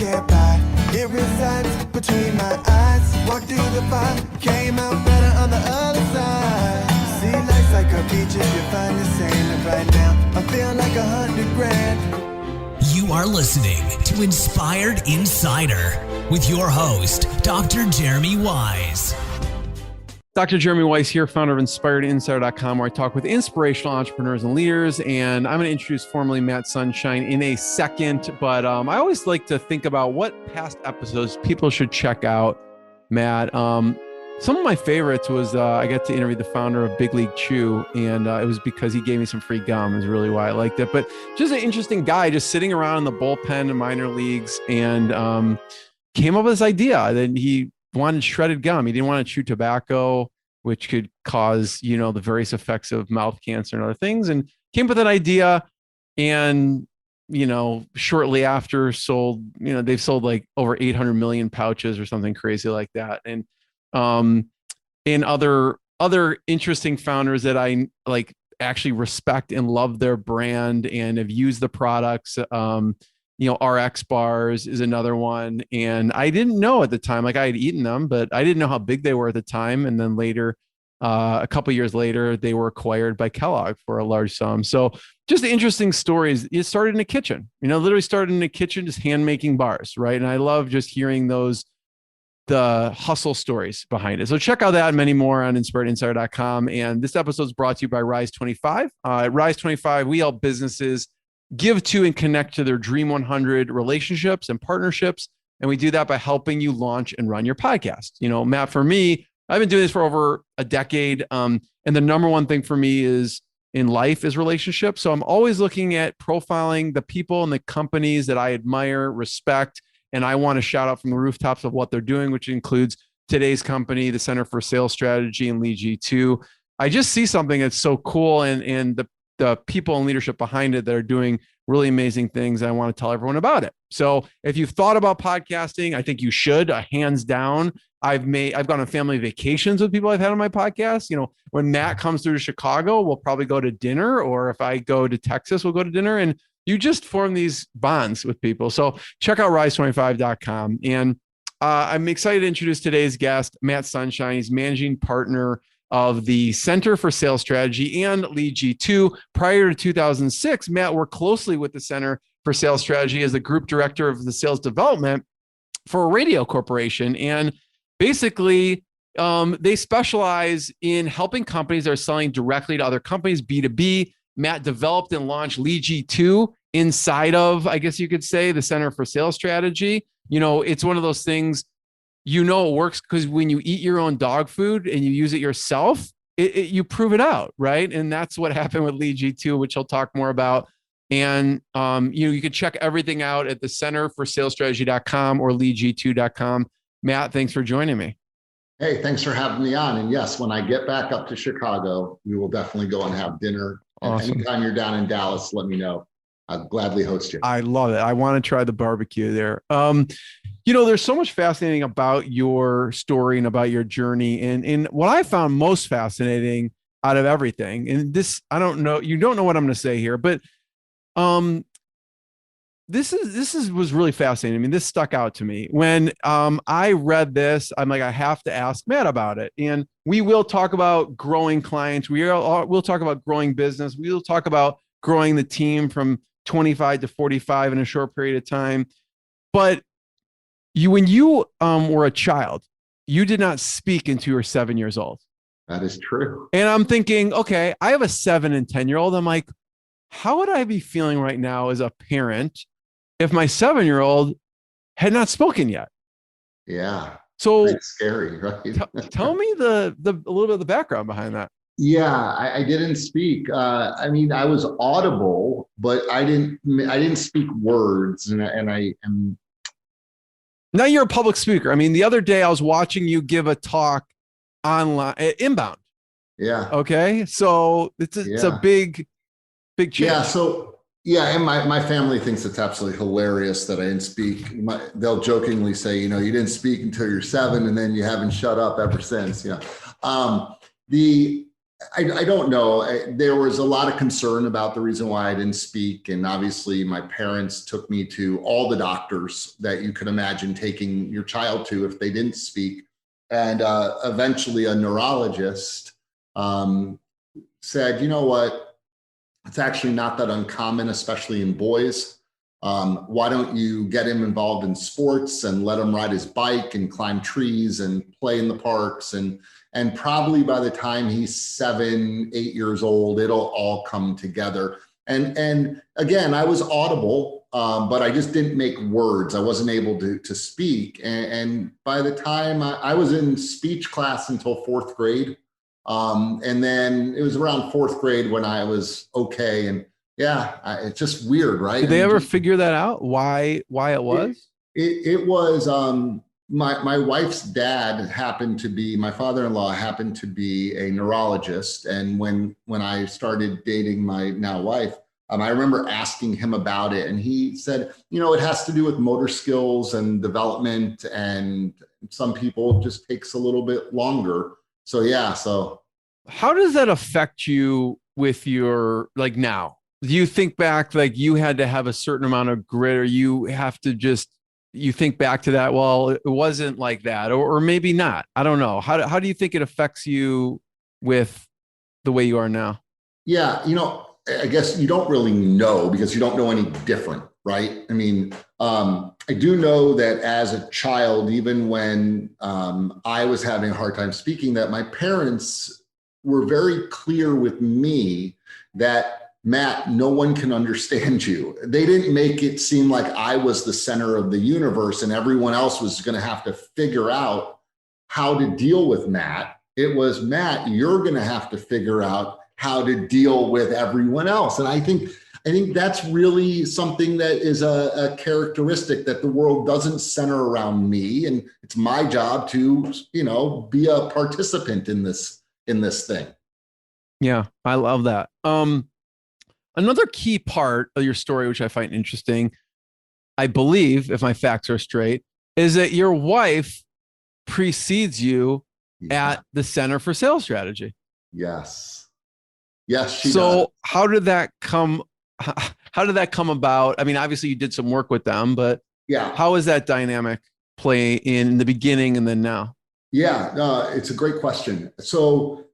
can't buy. It resides between my eyes. Walked through the fire, came out better on the other side. See, life's like a beach if you find the same. And right now, I feel like $100,000. You are listening to Inspired Insider with your host, Dr. Jeremy Wise. Dr. Jeremy Weiss here, founder of InspiredInsider.com, where I talk with inspirational entrepreneurs and leaders. And I'm going to introduce formally Matt Sunshine in a second. But I always like to think about what past episodes people should check out, Matt. Some of my favorites was I got to interview the founder of Big League Chew, and it was because he gave me some free gum is really why I liked it. But just an interesting guy just sitting around in the bullpen in minor leagues and came up with this idea that he wanted shredded gum. He didn't want to chew tobacco, which could cause, the various effects of mouth cancer and other things. And came up with an idea and, shortly after sold, they've sold like over 800 million pouches or something crazy like that. And other interesting founders that I like actually respect and love their brand and have used the products. RX bars is another one. And I didn't know at the time, like I had eaten them, but I didn't know how big they were at the time. And then later, a couple of years later, they were acquired by Kellogg for a large sum. So just the interesting stories. It started in a kitchen, literally started in a kitchen, just hand making bars. Right. And I love just hearing the hustle stories behind it. So check out that and many more on InspiredInsider.com. And this episode is brought to you by Rise 25. At Rise 25, we help businesses give to and connect to their Dream 100 relationships and partnerships. And we do that by helping you launch and run your podcast. Matt, for me, I've been doing this for over a decade. And the number one thing for me is in life is relationships. So I'm always looking at profiling the people and the companies that I admire, respect, and I want to shout out from the rooftops of what they're doing, which includes today's company, the Center for Sales Strategy and Lead G2. I just see something that's so cool and the people and leadership behind it that are doing really amazing things. I want to tell everyone about it. So if you've thought about podcasting, I think you should, hands down. I've gone on family vacations with people I've had on my podcast. When Matt comes through to Chicago, we'll probably go to dinner, or if I go to Texas, we'll go to dinner, and you just form these bonds with people. So check out rise25.com. And I'm excited to introduce today's guest, Matt Sunshine. He's managing partner of the Center for Sales Strategy and Lead G2. Prior to 2006, Matt worked closely with the Center for Sales Strategy as the group director of the sales development for a radio corporation. And basically, they specialize in helping companies that are selling directly to other companies, B2B. Matt developed and launched Lead G2 inside of, I guess you could say, the Center for Sales Strategy. It's one of those things, it works because when you eat your own dog food and you use it yourself, you prove it out, right? And that's what happened with Lead G2, which I'll talk more about. And you can check everything out at the centerforsalesstrategy.com or leadg2.com. Matt, thanks for joining me. Hey, thanks for having me on. And yes, when I get back up to Chicago, we will definitely go and have dinner. Awesome. And anytime you're down in Dallas, let me know. I'll gladly host you. I love it. I want to try the barbecue there. There's so much fascinating about your story and about your journey. And what I found most fascinating out of everything, and this, I don't know, you don't know what I'm going to say here, but this was really fascinating. I mean, this stuck out to me. When I read this, I'm like, I have to ask Matt about it. And we will talk about growing clients. We'll talk about growing business. We will talk about growing the team from 25 to 45 in a short period of time. But when you were a child, you did not speak until you were 7 years old. That is true. And I'm thinking, okay, I have a 7 and 10-year-old. I'm like, how would I be feeling right now as a parent if my 7-year-old had not spoken yet? Yeah. So it's scary, right? Tell me a little bit of the background behind that. Yeah, I didn't speak. I was audible, but I didn't speak words. And I am. Now you're a public speaker. I mean, the other day I was watching you give a talk online, inbound. Yeah. Okay. So it's a big change. Yeah. So yeah, and my family thinks it's absolutely hilarious that I didn't speak. They'll jokingly say, you didn't speak until you're 7, and then you haven't shut up ever since. I don't know. There was a lot of concern about the reason why I didn't speak. And obviously my parents took me to all the doctors that you could imagine taking your child to if they didn't speak. And eventually a neurologist said, you know what, it's actually not that uncommon, especially in boys. Why don't you get him involved in sports and let him ride his bike and climb trees and play in the parks, and probably by the time he's 7, 8 years old, it'll all come together. And again, I was audible, but I just didn't make words. I wasn't able to speak. And by the time I was in speech class until 4th grade, and then it was around 4th grade when I was okay. And yeah, it's just weird, right? Did they ever figure that out? Why it was? It was my wife's dad happened to be, my father-in-law happened to be a neurologist. And when I started dating my now wife, I remember asking him about it, and he said, you know, it has to do with motor skills and development, and some people it just takes a little bit longer. So yeah. So how does that affect you with your, like, now? Do you think back, like you had to have a certain amount of grit, or you have to just, you think back to that, well, it wasn't like that, or maybe not. I don't know. How do you think it affects you with the way you are now? Yeah, you know, I guess you don't really know because you don't know any different, right? I mean, I do know that as a child, even when I was having a hard time speaking, that my parents were very clear with me that, Matt, no one can understand you. They didn't make it seem like I was the center of the universe and everyone else was going to have to figure out how to deal with Matt. It was, Matt, you're going to have to figure out how to deal with everyone else. And I think that's really something that is a characteristic, that the world doesn't center around me. And it's my job to, you know, be a participant in this thing. Yeah, I love that. Another key part of your story, which I find interesting, I believe, if my facts are straight, is that your wife precedes you at the Center for Sales Strategy. Yes. Yes, she So does. how did that come about? I mean, obviously you did some work with them, but yeah, how is that dynamic play in the beginning and then now? Yeah, it's a great question. So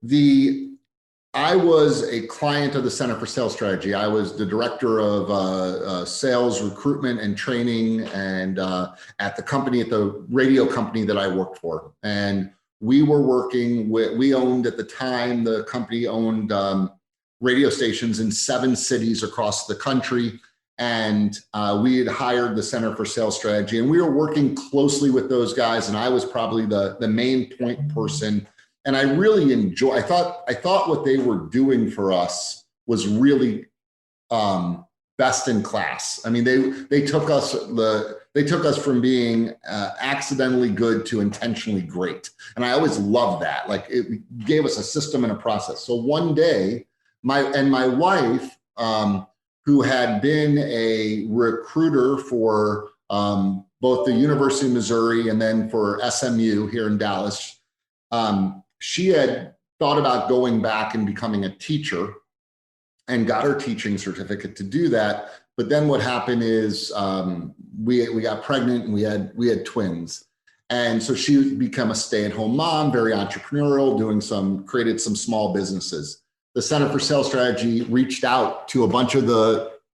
I was a client of the Center for Sales Strategy. I was the director of sales recruitment and training, and at the radio company that I worked for. And we were working with, we owned at the time, the company owned radio stations in 7 cities across the country. And we had hired the Center for Sales Strategy, and we were working closely with those guys. And I was probably the main point person. And I really I thought what they were doing for us was really best in class. I mean, they took us from being accidentally good to intentionally great. And I always loved that. Like, it gave us a system and a process. So one day, my wife, who had been a recruiter for both the University of Missouri and then for SMU here in Dallas, she had thought about going back and becoming a teacher and got her teaching certificate to do that. But then what happened is we got pregnant and we had twins. And so she became a stay-at-home mom, very entrepreneurial, created some small businesses. The Center for Sales Strategy reached out to a bunch of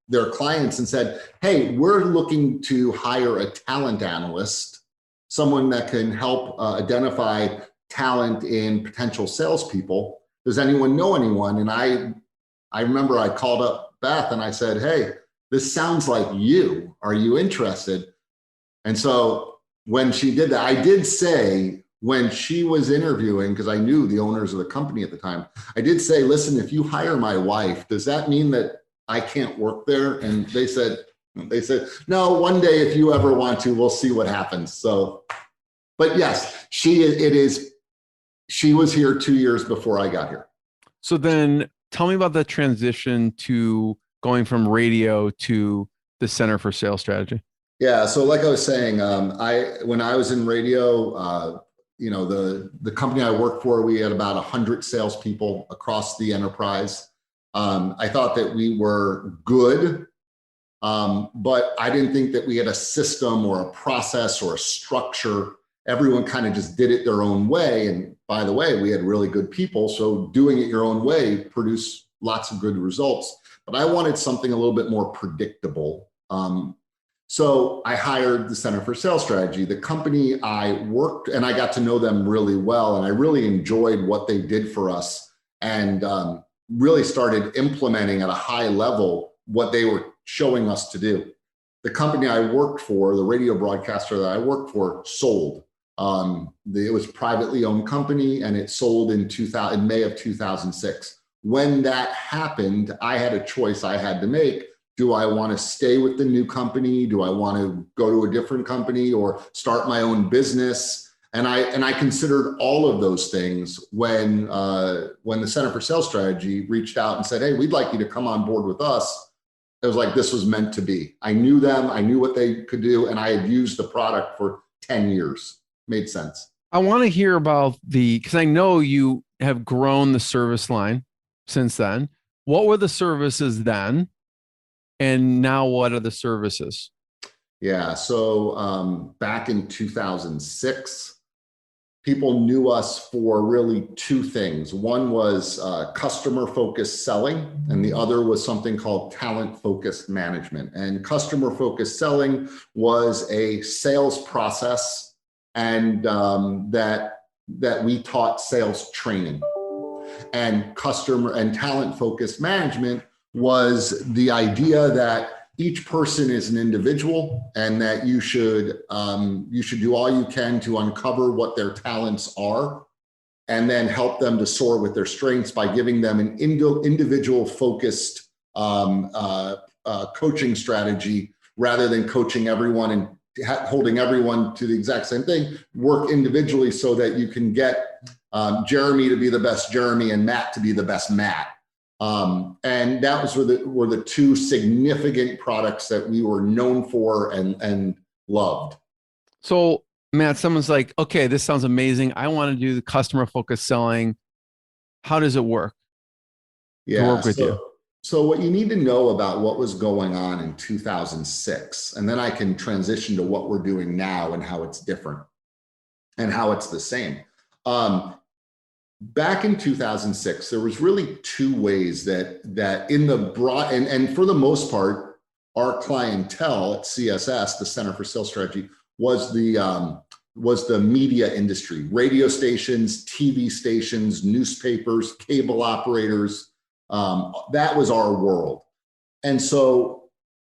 their clients and said, hey, we're looking to hire a talent analyst, someone that can help identify talent in potential salespeople. Does anyone know anyone? And I remember I called up Beth and I said, hey, this sounds like you. Are you interested? And so when she did that, I did say, when she was interviewing, because I knew the owners of the company at the time, I did say, listen, if you hire my wife, does that mean that I can't work there? And they said, no, one day if you ever want to, we'll see what happens. So, but yes, she was here 2 years before I got here. So then tell me about the transition to going from radio to the Center for Sales Strategy. Yeah. So like I was saying, when I was in radio, the company I worked for, we had about 100 salespeople across the enterprise. I thought that we were good, but I didn't think that we had a system or a process or a structure. Everyone kind of just did it their own way. And by the way, we had really good people. So doing it your own way produced lots of good results. But I wanted something a little bit more predictable. So I hired the Center for Sales Strategy. The company I worked, and I got to know them really well, and I really enjoyed what they did for us, and really started implementing at a high level what they were showing us to do. The company I worked for, the radio broadcaster that I worked for, sold. It was a privately owned company, and it sold in May of 2006. When that happened, I had a choice I had to make. Do I want to stay with the new company? Do I want to go to a different company or start my own business? And I considered all of those things when the Center for Sales Strategy reached out and said, "Hey, we'd like you to come on board with us." It was like, this was meant to be. I knew them, I knew what they could do, and I had used the product for 10 years. Made sense. I want to hear about because I know you have grown the service line since then. What were the services then? And now what are the services? Yeah, so back in 2006, people knew us for really two things. One was customer-focused selling, and the other was something called talent-focused management. And customer-focused selling was a sales process, and that we taught sales training. And customer and talent-focused management was the idea that each person is an individual, and that you should do all you can to uncover what their talents are, and then help them to soar with their strengths by giving them an individual focused coaching strategy, rather than coaching everyone and holding everyone to the exact same thing. Work individually so that you can get Jeremy to be the best Jeremy and Matt to be the best Matt. And that were the two significant products that we were known for and loved. So, Matt, someone's like, okay, this sounds amazing. I want to do the customer focused selling. How does it work? Yeah, to work with you? So what you need to know about what was going on in 2006, and then I can transition to what we're doing now and how it's different and how it's the same. Back in 2006, there was really two ways that in the broad, and for the most part, our clientele at CSS, the Center for Sales Strategy, was the media industry, radio stations, TV stations, newspapers, cable operators. That was our world. And so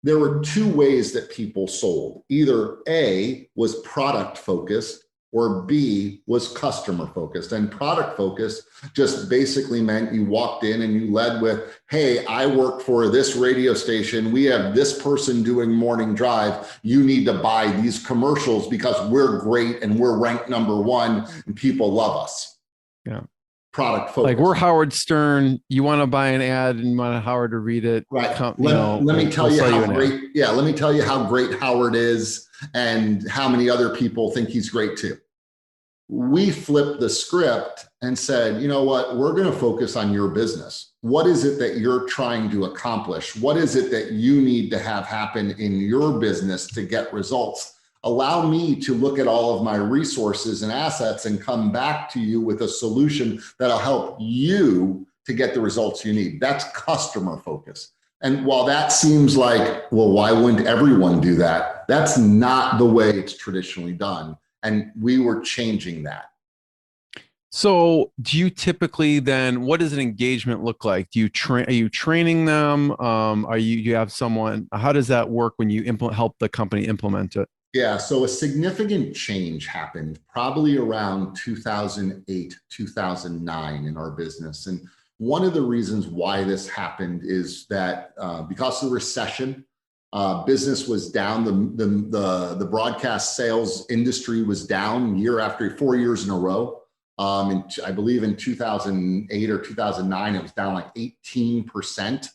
there were two ways that people sold. Either A was product focused, or B was customer focused. And product focused just basically meant you walked in and you led with, "Hey, I work for this radio station. We have this person doing morning drive. You need to buy these commercials because we're great and we're ranked #1 and people love us." Yeah. Product focused. Like, we're Howard Stern. You want to buy an ad and want Howard to read it. Right. Let me tell you how great. Yeah. Let me tell you how great Howard is and how many other people think he's great too. We flipped the script and said, you know what, we're going to focus on your business. What is it that you're trying to accomplish? What is it that you need to have happen in your business to get results? Allow me to look at all of my resources and assets and come back to you with a solution that'll help you to get the results you need. That's customer focus. And while that seems like, well, why wouldn't everyone do that? That's not the way it's traditionally done. And we were changing that. So do you typically then, what does an engagement look like? Do you are you training them? You have someone, how does that work when you help the company implement it? Yeah, so a significant change happened probably around 2008, 2009 in our business. And one of the reasons why this happened is that because of the recession, business was down. The broadcast sales industry was down 4 years in a row. And I believe in 2008 or 2009, it was down like 18%.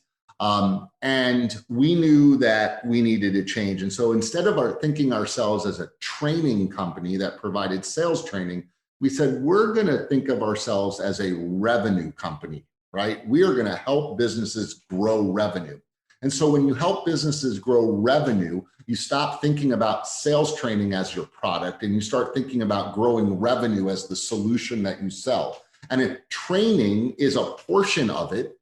And we knew that we needed to change. And so instead of thinking ourselves as a training company that provided sales training, we said, we're going to think of ourselves as a revenue company, right? We are going to help businesses grow revenue. And so when you help businesses grow revenue, you stop thinking about sales training as your product and you start thinking about growing revenue as the solution that you sell. And if training is a portion of it,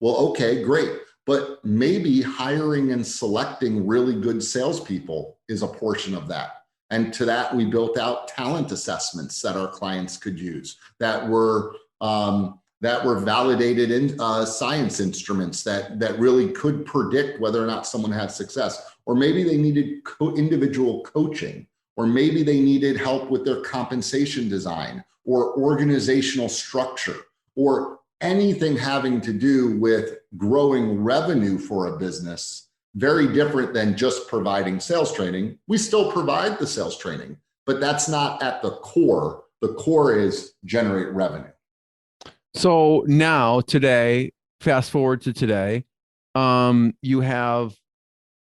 well, okay, great. But maybe hiring and selecting really good salespeople is a portion of that. And to that, we built out talent assessments that our clients could use that were validated in science instruments that really could predict whether or not someone had success. Or maybe they needed individual coaching, or maybe they needed help with their compensation design or organizational structure, or anything having to do with growing revenue for a business. Very different than just providing sales training. We still provide the sales training, but that's not at the core. The core is generate revenue. So now today, fast forward to today, you have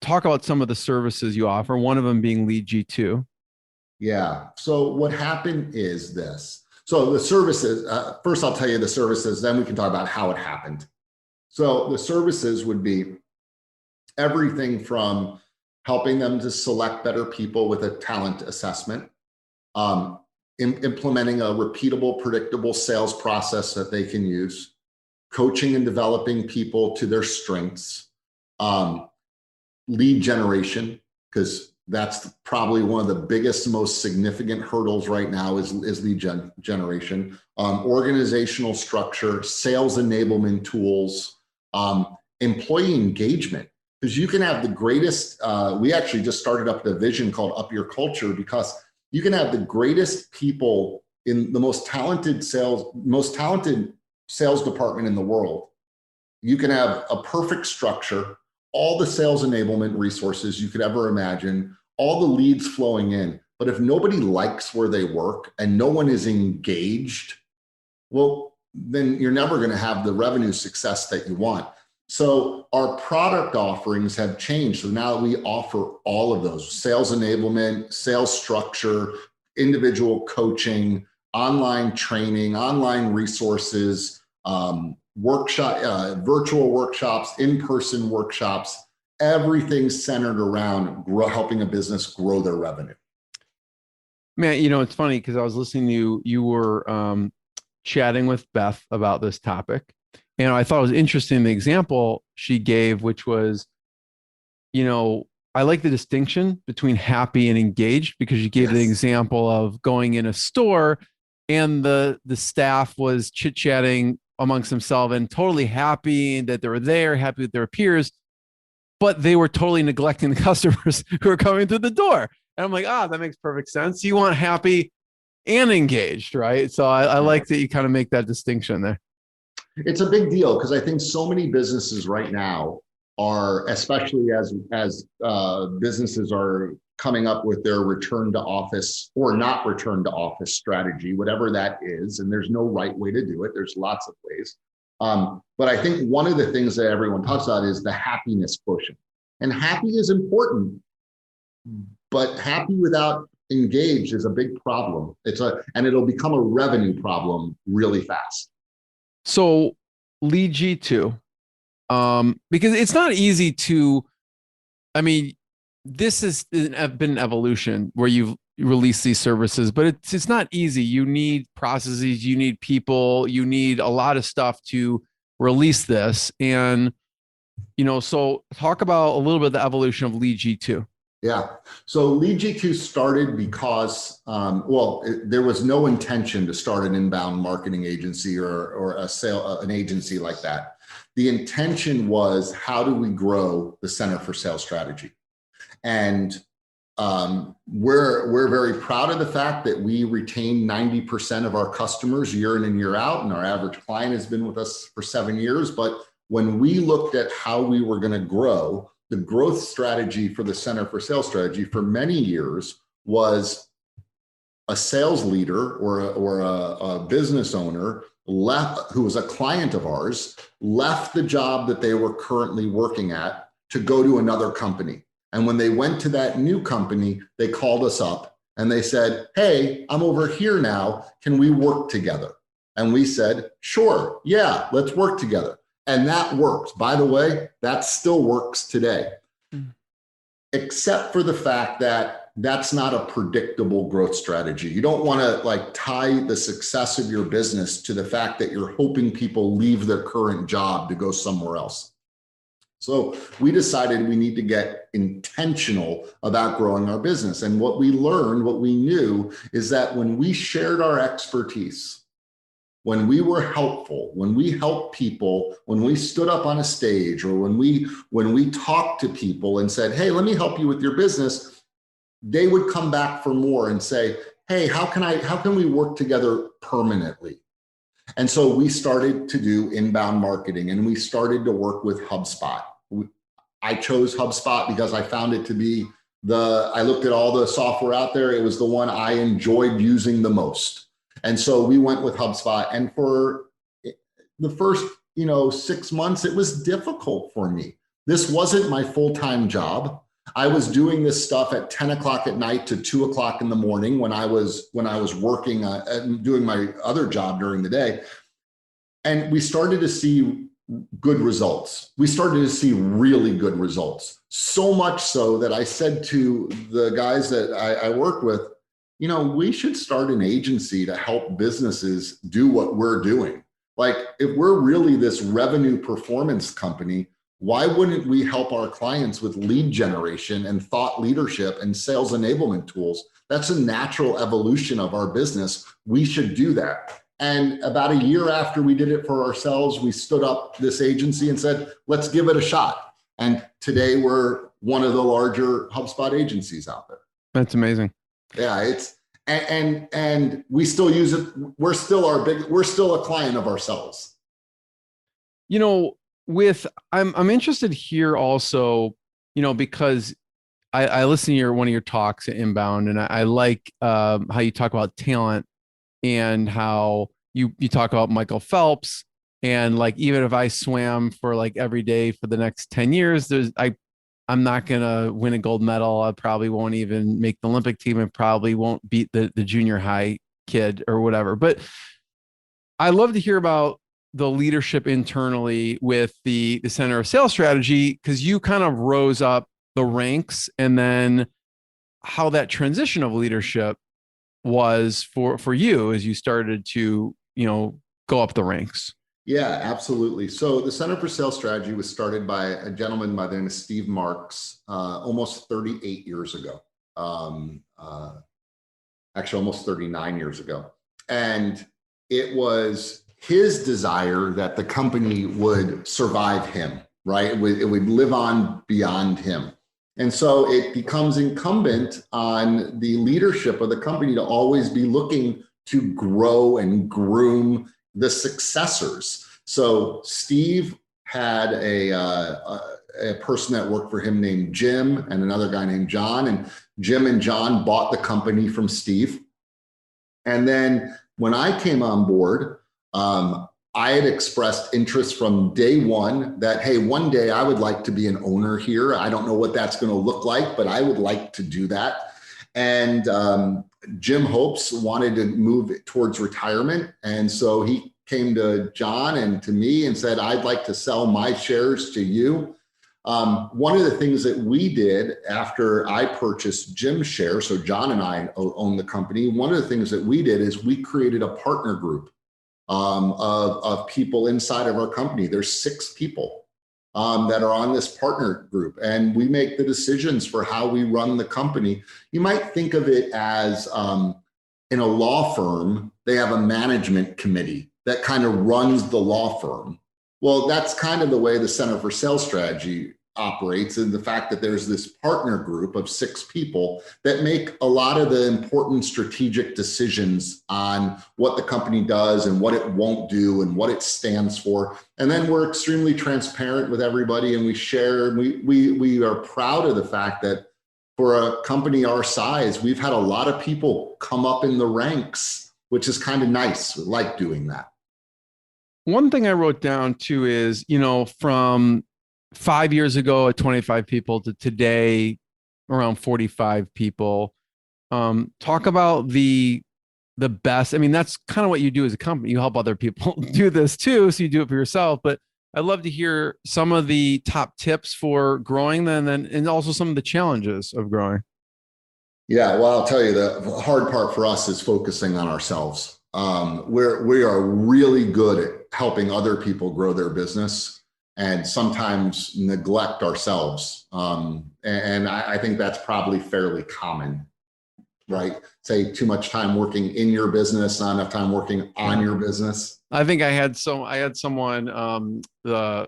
talk about some of the services you offer, one of them being Lead G2. Yeah. So what happened is this. So the services, first I'll tell you the services, then we can talk about how it happened. So the services would be everything from helping them to select better people with a talent assessment, implementing a repeatable, predictable sales process that they can use, coaching and developing people to their strengths, lead generation, because that's probably one of the biggest, most significant hurdles right now is lead generation, organizational structure, sales enablement tools, employee engagement. Because you can have the greatest, we actually just started up a division called Up Your Culture, because you can have the greatest people in the most talented sales department in the world. You can have a perfect structure, all the sales enablement resources you could ever imagine, all the leads flowing in. But if nobody likes where they work and no one is engaged, well, then you're never going to have the revenue success that you want. So our product offerings have changed. So now we offer all of those: sales enablement, sales structure, individual coaching, online training, online resources, virtual workshops, in-person workshops, everything centered around helping a business grow their revenue. Man, it's funny because I was listening to you were chatting with Beth about this topic. And I thought it was interesting, the example she gave, which was, I like the distinction between happy and engaged, because you gave the example of going in a store and the staff was chit-chatting amongst themselves and totally happy that they were there, happy with their peers, but they were totally neglecting the customers who are coming through the door. And I'm like, that makes perfect sense. You want happy and engaged, right? So I like that you kind of make that distinction there. It's a big deal because I think so many businesses right now are, especially as businesses are coming up with their return to office or not return to office strategy, whatever that is. And there's no right way to do it. There's lots of ways. But I think one of the things that everyone talks about is the happiness quotient. And happy is important, but happy without engaged is a big problem. And it'll become a revenue problem really fast. So Lead G2, because it's not easy to, this has been an evolution where you've released these services, but it's not easy. You need processes, you need people, you need a lot of stuff to release this. And, so talk about a little bit of the evolution of Lead G2. Yeah. So Lead G2 started because, there was no intention to start an inbound marketing agency or an agency like that. The intention was, how do we grow the Center for Sales Strategy? And we're very proud of the fact that we retain 90% of our customers year in and year out, and our average client has been with us for 7 years. But when we looked at how we were going to grow, the growth strategy for the Center for Sales Strategy for many years was a sales leader or a business owner who was a client of ours, left the job that they were currently working at to go to another company. And when they went to that new company, they called us up And they said, hey, I'm over here now. Can we work together? And we said, sure, yeah, let's work together. And that worked. By the way, that still works today, except for the fact that that's not a predictable growth strategy. You don't want to like tie the success of your business to the fact that you're hoping people leave their current job to go somewhere else. So we decided we need to get intentional about growing our business. And what we learned, what we knew, is that when we shared our expertise, when we were helpful, when we helped people, when we stood up on a stage, or when we talked to people and said, hey, let me help you with your business, they would come back for more and say, hey, how can we work together permanently? And so we started to do inbound marketing, and we started to work with HubSpot. I chose HubSpot because I found it to be I looked at all the software out there. It was the one I enjoyed using the most. And so we went with HubSpot. And for the first, 6 months, it was difficult for me. This wasn't my full-time job. I was doing this stuff at 10 o'clock at night to 2 o'clock in the morning when I was working and doing my other job during the day. And we started to see good results. We started to see really good results. So much so that I said to the guys that I work with, we should start an agency to help businesses do what we're doing. Like, if we're really this revenue performance company, why wouldn't we help our clients with lead generation and thought leadership and sales enablement tools? That's a natural evolution of our business. We should do that. And about a year after we did it for ourselves, we stood up this agency and said, let's give it a shot. And today we're one of the larger HubSpot agencies out there. That's amazing. Yeah, and we still use it. We're still a client of ourselves. I'm interested here also, because I listen to one of your talks at Inbound, and I like how you talk about talent and how you talk about Michael Phelps, and like, even if I swam for like every day for the next 10 years, I'm not going to win a gold medal. I probably won't even make the Olympic team, and probably won't beat the junior high kid or whatever. But I love to hear about the leadership internally with the Center of Sales Strategy, because you kind of rose up the ranks, and then how that transition of leadership was for you as you started to, go up the ranks. Yeah, absolutely. So the Center for Sales Strategy was started by a gentleman by the name of Steve Marks almost 38 years ago. Actually, almost 39 years ago. And it was his desire that the company would survive him, right? It would live on beyond him. And so it becomes incumbent on the leadership of the company to always be looking to grow and groom the successors. So Steve had a person that worked for him named Jim, and another guy named John, and Jim and John bought the company from Steve. And then when I came on board, I had expressed interest from day one that, hey, one day I would like to be an owner here. I don't know what that's going to look like, but I would like to do that. And Jim Hopes wanted to move towards retirement. And so he came to John and to me and said, I'd like to sell my shares to you. One of the things that we did after I purchased Jim's share, so John and I own the company, one of the things that we did is we created a partner group of people inside of our company. There's 6 people that are on this partner group, and we make the decisions for how we run the company. You might think of it as in a law firm, they have a management committee that kind of runs the law firm. Well, that's kind of the way the Center for Sales Strategy operates, and the fact that there's this partner group of 6 people that make a lot of the important strategic decisions on what the company does and what it won't do and what it stands for. And then we're extremely transparent with everybody, and we share, and we are proud of the fact that for a company our size, we've had a lot of people come up in the ranks, which is kind of nice. We like doing that. One thing I wrote down too is, from 5 years ago at 25 people to today around 45 people, Talk about the best. I mean, that's kind of what you do as a company. You help other people do this too. So you do it for yourself, but I'd love to hear some of the top tips for growing and also some of the challenges of growing. Yeah, well, I'll tell you, the hard part for us is focusing on ourselves. We are really good at helping other people grow their business and sometimes neglect ourselves. And I think that's probably fairly common, right? Say too much time working in your business, not enough time working on your business. I think I had someone, the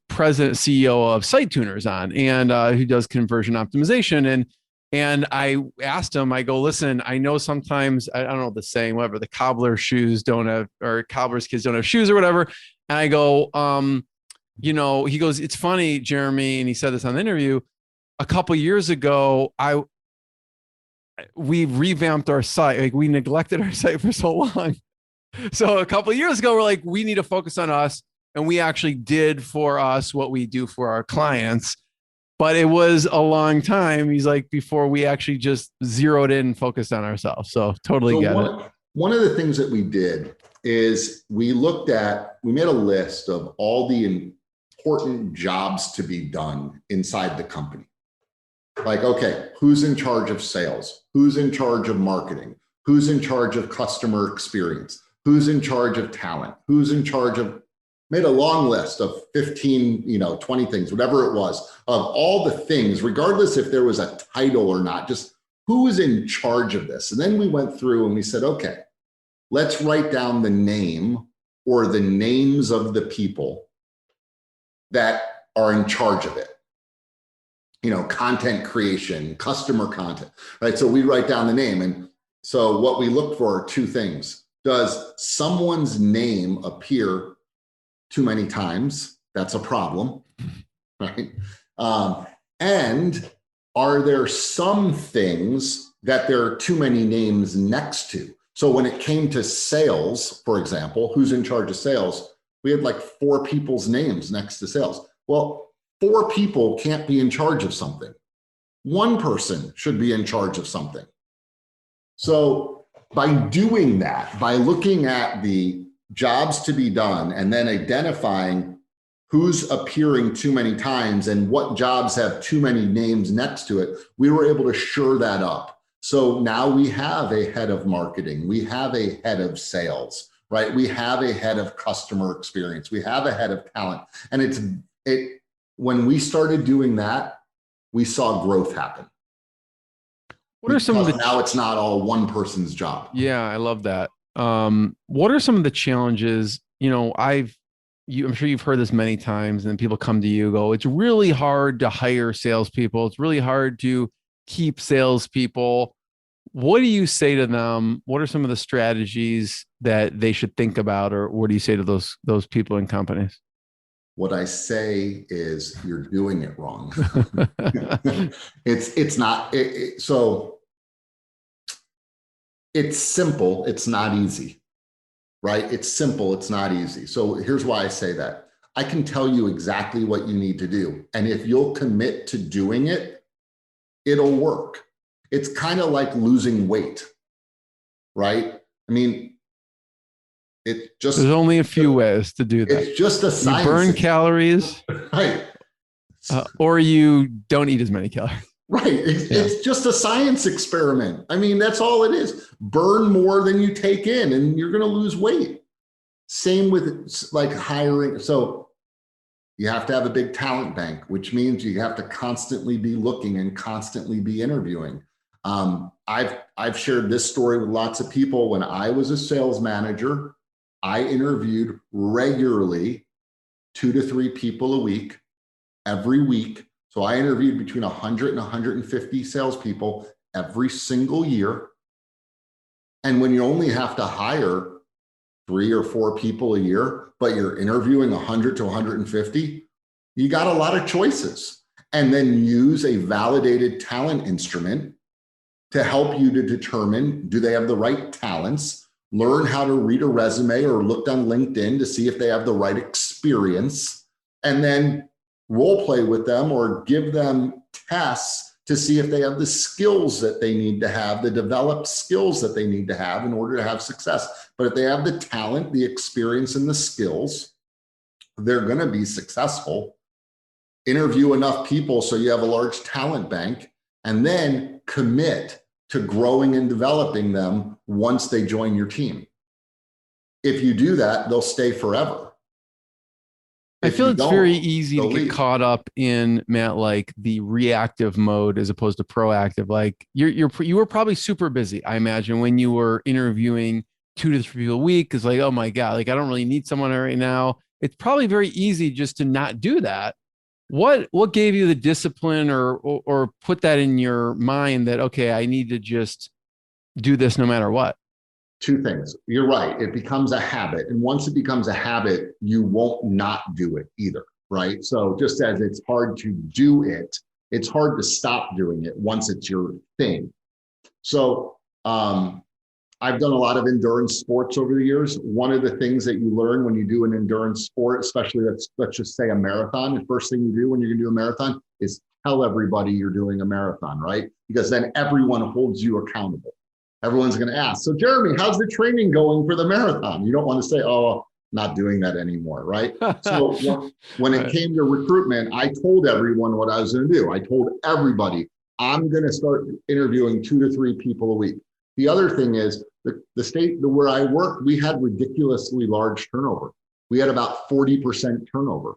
president CEO of Site Tuners on, and who does conversion optimization. And I asked him, I go, listen, I know sometimes, I don't know the saying, whatever, the cobbler's kids don't have shoes or whatever. And I go, he goes, it's funny, Jeremy. And he said this on the interview a couple years ago, we revamped our site. Like, we neglected our site for so long. So a couple of years ago, we're like, we need to focus on us. And we actually did for us what we do for our clients. But it was a long time, he's like, before we actually just zeroed in and focused on ourselves. So totally get it. One of the things that we did is we made a list of all the important jobs to be done inside the company. Like, okay, who's in charge of sales? Who's in charge of marketing? Who's in charge of customer experience? Who's in charge of talent? Who's in charge of, made a long list of 15, 20 things, whatever it was, of all the things, regardless if there was a title or not, just who is in charge of this? And then we went through and we said, okay, let's write down the name or the names of the people that are in charge of it. Content creation, customer content, right? So we write down the name. And so what we look for are two things. Does someone's name appear too many times? That's a problem, right? And are there some things that there are too many names next to? So when it came to sales, for example, who's in charge of sales? We had like 4 people's names next to sales. Well, 4 people can't be in charge of something. 1 person should be in charge of something. So by doing that, by looking at the jobs to be done and then identifying who's appearing too many times and what jobs have too many names next to it, we were able to shore that up. So now we have a head of marketing, we have a head of sales, right? We have a head of customer experience, we have a head of talent. And when we started doing that, we saw growth happen. What are some of the, now it's not all one person's job. Yeah, I love that. What are some of the challenges? I'm sure you've heard this many times, and people come to you, go, it's really hard to hire salespeople. It's really hard to keep salespeople. What do you say to them? What are some of the strategies that they should think about, or what do you say to those people in companies? What I say is, you're doing it wrong. It's not. So it's simple. It's not easy, right? It's simple. It's not easy. So here's why I say that. I can tell you exactly what you need to do. And if you'll commit to doing it, it'll work. It's kind of like losing weight, right? I mean, there's only a few ways to do that. It's just a science. You burn calories, right? Or you don't eat as many calories. Right. It's just a science experiment. I mean, that's all it is. Burn more than you take in, and you're going to lose weight. Same with like hiring. So you have to have a big talent bank, which means you have to constantly be looking and constantly be interviewing. I've shared this story with lots of people. When I was a sales manager, I interviewed regularly 2 to 3 people a week, every week. So I interviewed between 100 and 150 salespeople every single year. And when you only have to hire 3 or 4 people a year, but you're interviewing 100 to 150, you got a lot of choices. And then use a validated talent instrument to help you to determine, do they have the right talents? Learn how to read a resume or look on LinkedIn to see if they have the right experience, and then role play with them or give them tests to see if they have the skills that they need to have, the developed skills that they need to have in order to have success. But if they have the talent, the experience, and the skills, they're going to be successful. Interview enough people so you have a large talent bank, and then commit to growing and developing them once they join your team. If you do that, they'll stay forever. I feel it's very easy to get caught up in, Matt, like the reactive mode as opposed to proactive. Like you were probably super busy, I imagine, when you were interviewing 2 to 3 people a week. It's like, oh my God, like I don't really need someone right now. It's probably very easy just to not do that. What gave you the discipline or put that in your mind that, okay, I need to just do this no matter what? 2 things. You're right. It becomes a habit. And once it becomes a habit, you won't not do it either, right? So just as it's hard to do it, it's hard to stop doing it once it's your thing. So I've done a lot of endurance sports over the years. One of the things that you learn when you do an endurance sport, especially let's just say a marathon, the first thing you do when you're gonna do a marathon is tell everybody you're doing a marathon, right? Because then everyone holds you accountable. Everyone's gonna ask, so Jeremy, how's the training going for the marathon? You don't want to say, oh, not doing that anymore, right? So when it came to recruitment, I told everyone what I was gonna do. I told everybody, I'm gonna start interviewing 2 to 3 people a week. The other thing is the state where I worked, we had ridiculously large turnover. We had about 40% turnover.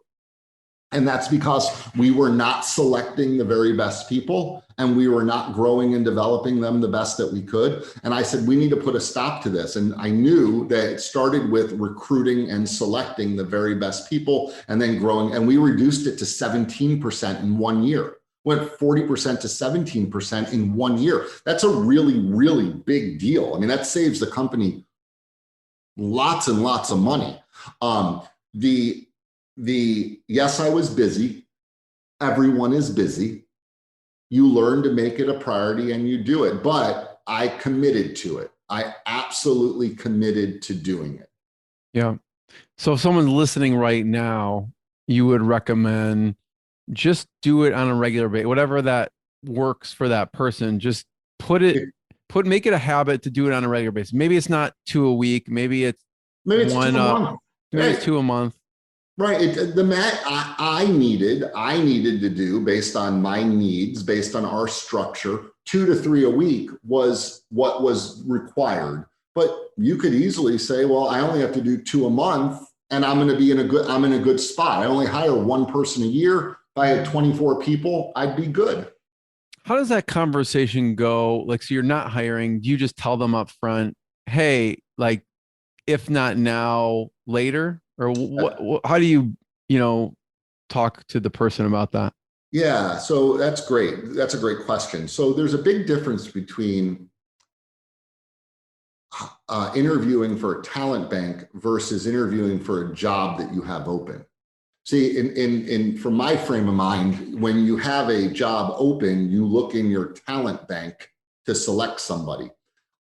And that's because we were not selecting the very best people, and we were not growing and developing them the best that we could. And I said, we need to put a stop to this. And I knew that it started with recruiting and selecting the very best people and then growing. And we reduced it to 17% in 1 year. Went 40% to 17% in 1 year. That's a really, really big deal. I mean, that saves the company lots and lots of money. Yes, I was busy. Everyone is busy. You learn to make it a priority and you do it, but I committed to it. I absolutely committed to doing it. Yeah. So if someone's listening right now, you would recommend just do it on a regular basis, whatever that works for that person. Just make it a habit to do it on a regular basis. Maybe it's not 2 a week. Maybe it's 2 a month. Maybe it's 2 a month. Right. The Matt I needed to do based on my needs, based on our structure, 2 to 3 a week was what was required. But you could easily say, well, I only have to do 2 a month and I'm in a good spot. I only hire 1 person a year. If I had 24 people, I'd be good. How does that conversation go? Like, so you're not hiring, do you just tell them up front, hey, like, if not now, later? Or how do you talk to the person about that? Yeah, so that's great. That's a great question. So there's a big difference between interviewing for a talent bank versus interviewing for a job that you have open. See, from my frame of mind, when you have a job open, you look in your talent bank to select somebody.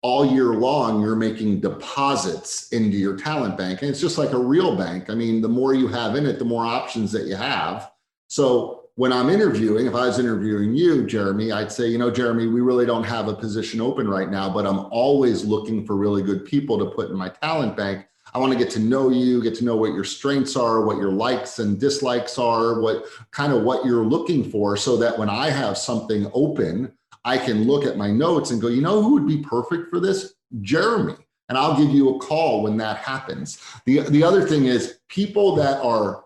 All year long, you're making deposits into your talent bank. And it's just like a real bank. I mean, the more you have in it, the more options that you have. So when I'm interviewing, if I was interviewing you, Jeremy, I'd say, Jeremy, we really don't have a position open right now, but I'm always looking for really good people to put in my talent bank. I want to get to know you, get to know what your strengths are, what your likes and dislikes are, what you're looking for, so that when I have something open, I can look at my notes and go, who would be perfect for this? Jeremy. And I'll give you a call when that happens. The other thing is people that are,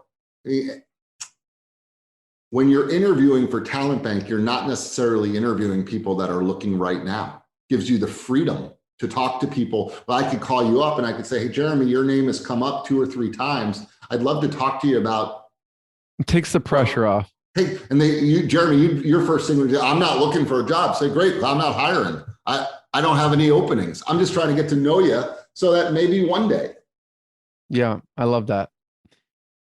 when you're interviewing for Talent Bank, you're not necessarily interviewing people that are looking right now. It gives you the freedom to talk to people. Well, I could call you up and I could say, hey, Jeremy, your name has come up 2 or 3 times. I'd love to talk to you about. It takes the pressure off. Hey, and Jeremy, your first thing would be, I'm not looking for a job. Say, great, I'm not hiring. I don't have any openings. I'm just trying to get to know you so that maybe one day. Yeah, I love that.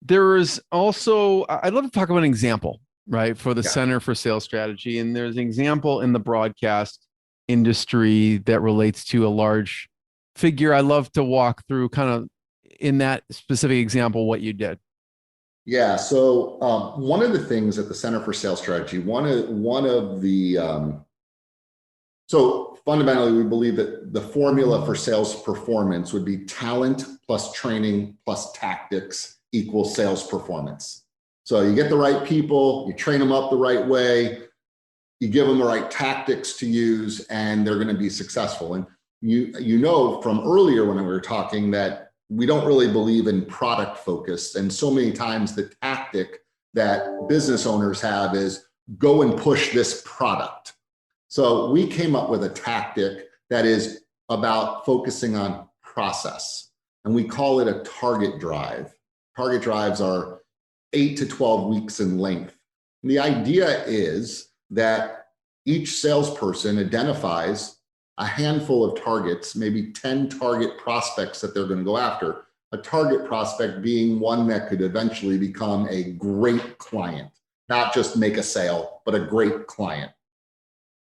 There is also, I'd love to talk about an example, right, for the Center for Sales Strategy. And there's an example in the broadcast industry that relates to a large figure. I love to walk through kind of in that specific example what you did. Yeah. So one of the things at the Center for Sales Strategy, so fundamentally, we believe that the formula for sales performance would be talent plus training plus tactics equals sales performance. So you get the right people, you train them up the right way, you give them the right tactics to use, and they're going to be successful. And you know from earlier when we were talking that we don't really believe in product focus. And so many times the tactic that business owners have is go and push this product. So we came up with a tactic that is about focusing on process, and we call it a target drive. Target drives are 8 to 12 weeks in length. And the idea is that each salesperson identifies a handful of targets, maybe 10 target prospects that they're going to go after. A target prospect being one that could eventually become a great client, not just make a sale, but a great client.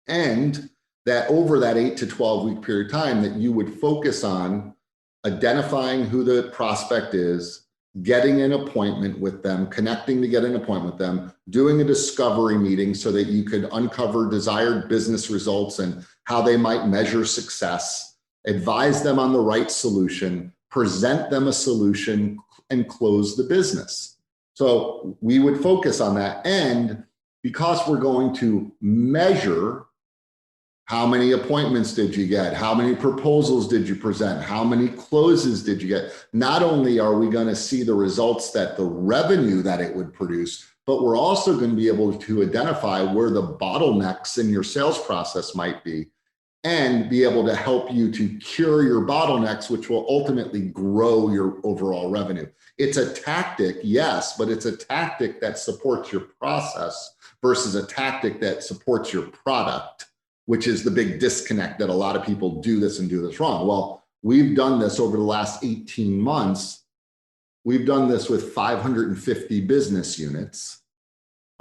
And that over that 8 to 12 week period of time that you would focus on identifying who the prospect is, getting an appointment with them, connecting to get an appointment with them, doing a discovery meeting so that you could uncover desired business results and how they might measure success, advise them on the right solution, present them a solution, and close the business. So we would focus on that. And because we're going to measure how many appointments did you get? How many proposals did you present? How many closes did you get? Not only are we going to see the results that the revenue that it would produce, but we're also going to be able to identify where the bottlenecks in your sales process might be and be able to help you to cure your bottlenecks, which will ultimately grow your overall revenue. It's a tactic, yes, but it's a tactic that supports your process versus a tactic that supports your product, which is the big disconnect that a lot of people do this and do this wrong. Well, we've done this over the last 18 months. We've done this with 550 business units.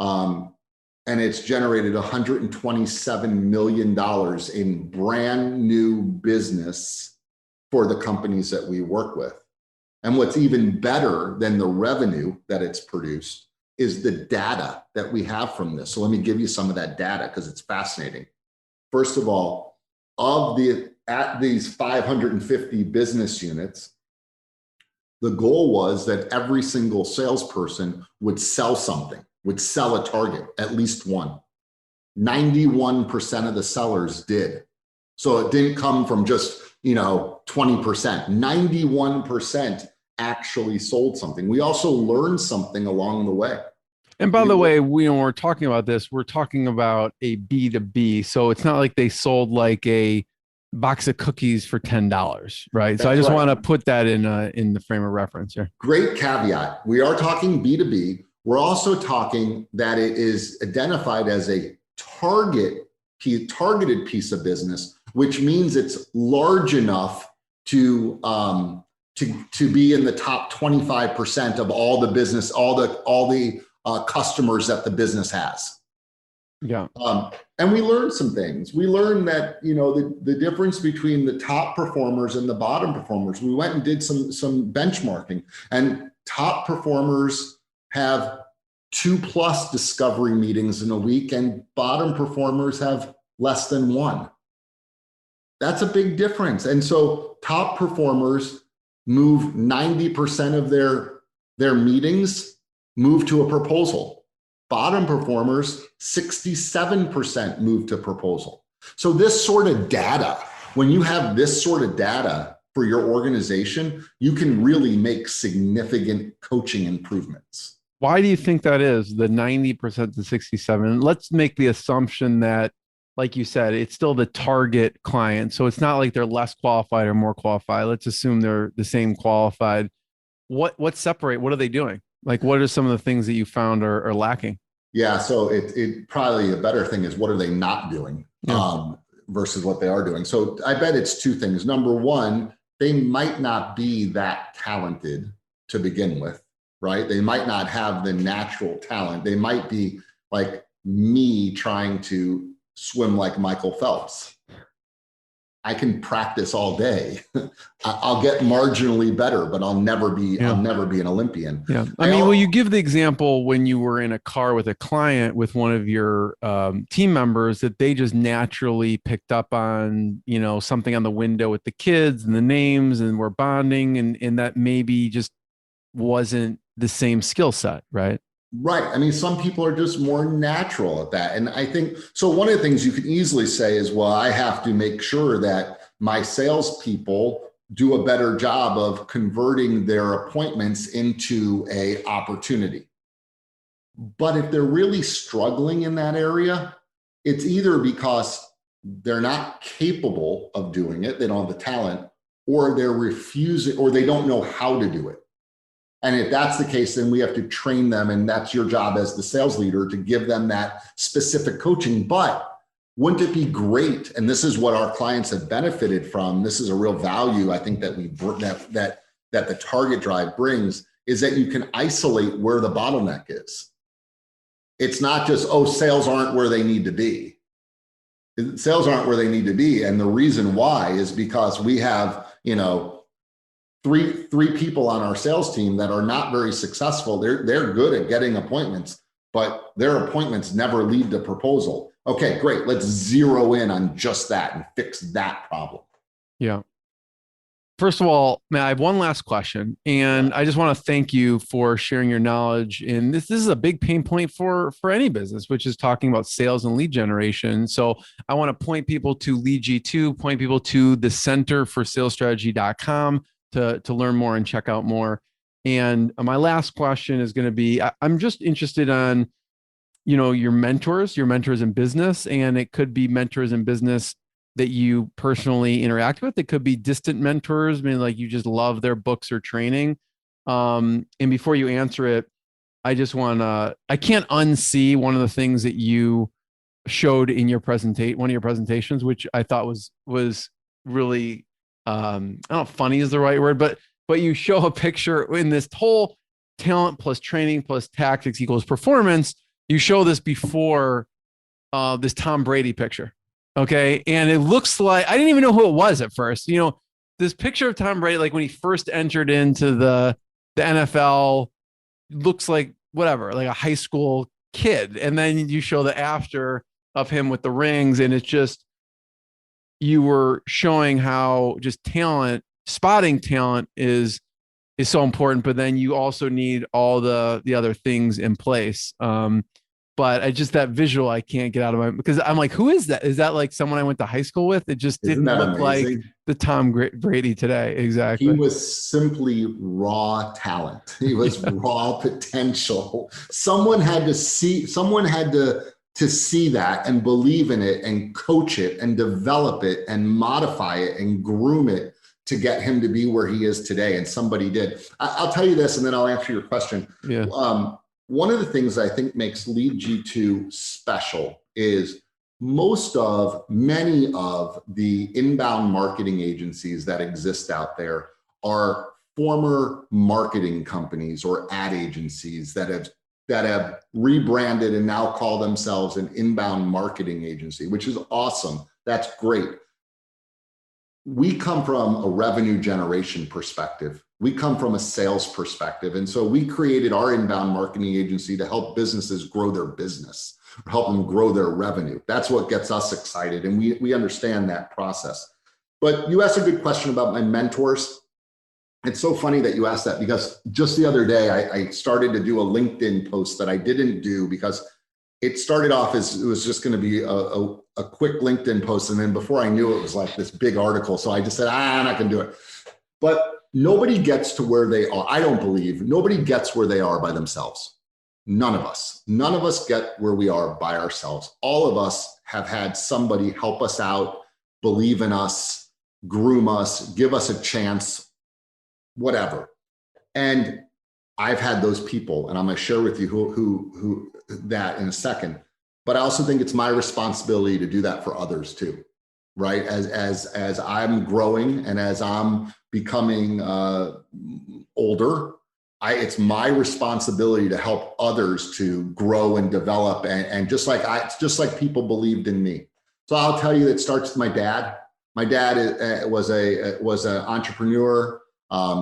And it's generated $127 million in brand new business for the companies that we work with. And what's even better than the revenue that it's produced is the data that we have from this. So let me give you some of that data because it's fascinating. First of all, at these 550 business units, the goal was that every single salesperson would sell something, would sell a target, at least one. 91% of the sellers did. So it didn't come from just, 20%. 91% actually sold something. We also learned something along the way. And by the way, when we're talking about this, we're talking about a B2B. So it's not like they sold like a box of cookies for $10, right? So I just want to put that in the frame of reference here. Great caveat. We are talking B2B. We're also talking that it is identified as a targeted piece of business, which means it's large enough to be in the top 25% of all the business, all the customers that the business has. Yeah. And we learned some things. We learned that, the difference between the top performers and the bottom performers. We went and did some benchmarking, and top performers have 2+ discovery meetings in a week, and bottom performers have less than 1. That's a big difference. And so top performers move 90% of their meetings move to a proposal. Bottom performers, 67% move to proposal. So this sort of data, when you have this sort of data for your organization, you can really make significant coaching improvements. Why do you think that is, the 90% to 67? Let's make the assumption that, like you said, it's still the target client. So it's not like they're less qualified or more qualified. Let's assume they're the same qualified. What are they doing? Like, what are some of the things that you found are lacking? Yeah. So it probably a better thing is what are they not doing versus what they are doing. So I bet it's two things. Number one, they might not be that talented to begin with, right? They might not have the natural talent. They might be like me trying to swim like Michael Phelps. I can practice all day. I'll get marginally better, but I'll never be an Olympian. Yeah. I mean, well, you give the example when you were in a car with a client with one of your team members that they just naturally picked up on, something on the window with the kids and the names and were bonding, and that maybe just wasn't the same skill set, right? Right. I mean, some people are just more natural at that. And I think, so one of the things you can easily say is, well, I have to make sure that my salespeople do a better job of converting their appointments into a opportunity. But if they're really struggling in that area, it's either because they're not capable of doing it, they don't have the talent, or they're refusing, or they don't know how to do it. And if that's the case, then we have to train them. And that's your job as the sales leader to give them that specific coaching. But wouldn't it be great? And this is what our clients have benefited from. This is a real value I think that that the Target Drive brings, is that you can isolate where the bottleneck is. It's not just, sales aren't where they need to be. Sales aren't where they need to be. And the reason why is because we have, three people on our sales team that are not very successful. They're good at getting appointments, but their appointments never lead to proposal. Okay, great. Let's zero in on just that and fix that problem. Yeah. First of all, I have one last question, and I just want to thank you for sharing your knowledge. And this is a big pain point for any business, which is talking about sales and lead generation. So I want to point people to Lead G2, point people to the centerforsalesstrategy.com to learn more and check out more. And my last question is going to be, I'm just interested on, your mentors in business, and it could be mentors in business that you personally interact with. It could be distant mentors, I mean, like you just love their books or training. And before you answer it, I just I can't unsee one of the things that you showed in your one of your presentations, which I thought was really, I don't know if funny is the right word, but you show a picture in this whole talent plus training plus tactics equals performance. You show this before this Tom Brady picture. Okay. And it looks like, I didn't even know who it was at first. This picture of Tom Brady, like when he first entered into the NFL, looks like whatever, like a high school kid. And then you show the after of him with the rings, and it's just, you were showing how just spotting talent is so important, but then you also need all the other things in place. But that visual, I can't get out of my, because I'm like, who is that? Is that like someone I went to high school with? It just didn't look amazing? Like the Tom Brady today. Exactly. He was simply raw talent. He was raw potential. Someone had to see that and believe in it and coach it and develop it and modify it and groom it to get him to be where he is today. And somebody did. I'll tell you this, and then I'll answer your question. Yeah. One of the things I think makes Lead G2 special is many of the inbound marketing agencies that exist out there are former marketing companies or ad agencies that have rebranded and now call themselves an inbound marketing agency, which is awesome. That's great. We come from a revenue generation perspective. We come from a sales perspective. And so we created our inbound marketing agency to help businesses grow their business, help them grow their revenue. That's what gets us excited. And we understand that process. But you asked a good question about my mentors. It's so funny that you asked that, because just the other day, I started to do a LinkedIn post that I didn't do because it started off as it was just going to be a quick LinkedIn post. And then before I knew it was like this big article. So I just said, I'm not going to do it. But nobody gets to where they are. I don't believe nobody gets where they are by themselves. None of us get where we are by ourselves. All of us have had somebody help us out, believe in us, groom us, give us a chance, whatever. And I've had those people, and I'm going to share with you who that in a second. But I also think it's my responsibility to do that for others too, right? As I'm growing and as I'm becoming older, it's my responsibility to help others to grow and develop, and just like people believed in me. So I'll tell you, it starts with my dad. My dad was an entrepreneur.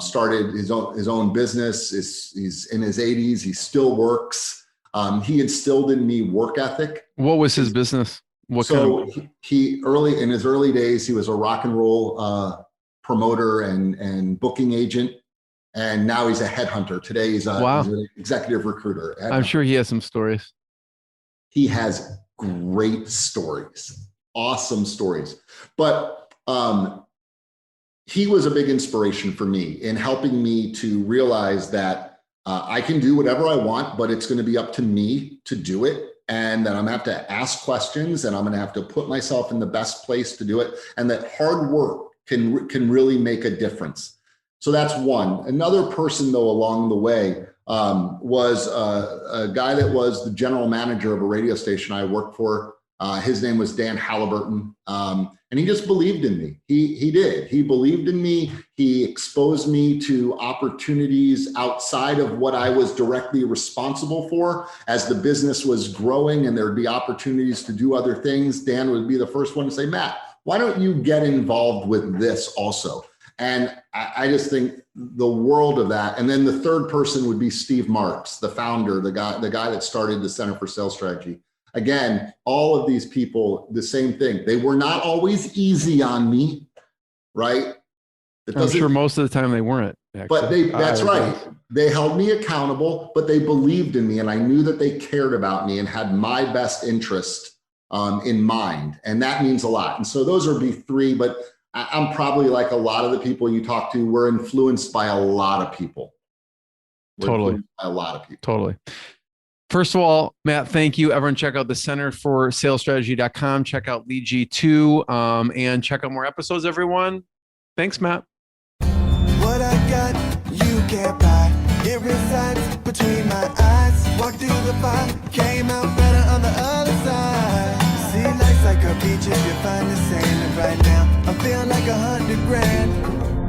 Started his own business. He's in his 80s. He still works. He instilled in me work ethic. What was his business? He early in his early days, he was a rock and roll promoter and booking agent. And now he's a headhunter. Today he's an executive recruiter. I'm sure he has some stories. He has great stories, awesome stories. But he was a big inspiration for me in helping me to realize that I can do whatever I want, but it's going to be up to me to do it. And that I'm going to have to ask questions, and I'm going to have to put myself in the best place to do it. And that hard work can really make a difference. So that's one. Another person, though, along the way was a guy that was the general manager of a radio station I worked for. His name was Dan Halliburton. And he just believed in me. He did. He believed in me. He exposed me to opportunities outside of what I was directly responsible for. As the business was growing and there'd be opportunities to do other things, Dan would be the first one to say, Matt, why don't you get involved with this also? And I just think the world of that. And then the third person would be Steve Marks, the founder, the guy that started the Center for Sales Strategy. Again, all of these people, the same thing. They were not always easy on me, right? I'm sure most of the time they weren't. Actually. But that's right. They held me accountable, but they believed in me. And I knew that they cared about me and had my best interest in mind. And that means a lot. And so those would be three, but I'm probably like a lot of the people you talk to, we're influenced by a lot of people. Totally. A lot of people. Totally. First of all, Matt, thank you. Everyone check out the Center for Salesstrategy.com. Check out Lead G2 and check out more episodes, everyone. Thanks, Matt. What I got, you can't buy. It resides between my eyes. Walked through the fire, came out better on the other side. See, life's like a beach if you find the sand. And right now, I feel like $100 grand.